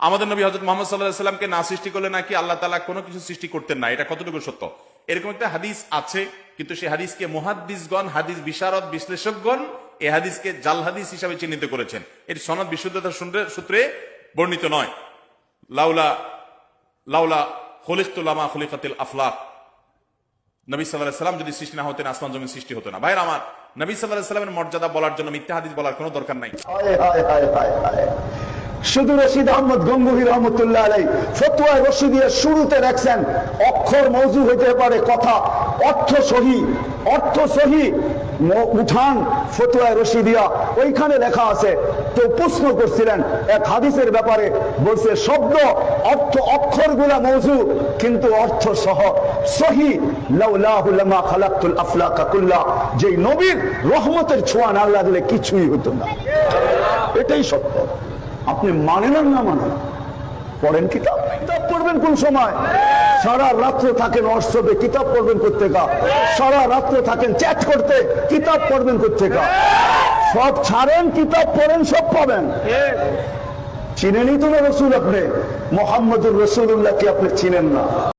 আমাদের নবী হযরত মুহাম্মদ সাল্লাল্লাহু আলাইহি সাল্লামকে না সৃষ্টি করলে নাকি আল্লাহ তাআলা কোনো কিছু সৃষ্টি করতেন না, এটা কতটুকু সত্য? এরকম একটা হাদিস আছে, কিন্তু সেই হাদিসকে মুহাদ্দিসগণ, হাদিস বিশারদ, বিশ্লেষকগণ এই হাদিসকে জাল হাদিস হিসাবে চিহ্নিত করেছেন। এর সনদ বিশুদ্ধতার সূত্রে বর্ণিত নয়। লাউলা লাউলা খুলিকতু লামা খুলিকাতিল আফলাক, নবী সাল্লাল্লাহু আলাইহি সাল্লাম যদি সৃষ্টি না হতেন আসমান জমিন সৃষ্টি হতো না। ভাইরা আমার, নবী সাল্লাল্লাহু আলাইহি সাল্লামের মর্যাদা বলার জন্য মিথ্যা হাদিস বলার কোনো দরকার নাই। শুধু রশিদ আহমদ গঙ্গুহি রহমতুল্লাহ আলাই ফতোয়ায় রশিদিয়া শুরুতে রাখছেন, অক্ষর মওযু হইতে পারে, কথা অর্থ সহি উঠান ফতোয়ায় রশিদিয়া, ওইখানে লেখা আছে। তো প্রশ্ন করছিলেন এক হাদিসের ব্যাপারে, বলছে শব্দ অর্থ অক্ষরগুলা মওযু কিন্তু অর্থ সহ সহি। লাউলাহু লামা খালাকতুল আফলাকা কুল্লা, যেই নবীর রহমতের ছোঁয়া না আল্লাহ দিলে কিছুই হতো না। এটাই সত্য। আপনি মানেন আর না মানেন, পড়েন কিতাব পড়বেন কোন সময়? সারা রাত্র থাকেন হোয়াটসঅ্যাপে, কিতাব পড়বেন কোত্থেকা? সারা রাত্র থাকেন চ্যাট করতে, কিতাব পড়বেন কোত্থেকা? সব ছাড়েন, কিতাব পড়েন, সব পাবেন। চিনেনই তো না রসুল, আপনি মোহাম্মদুর রসুল্লাহকে আপনি চিনেন না।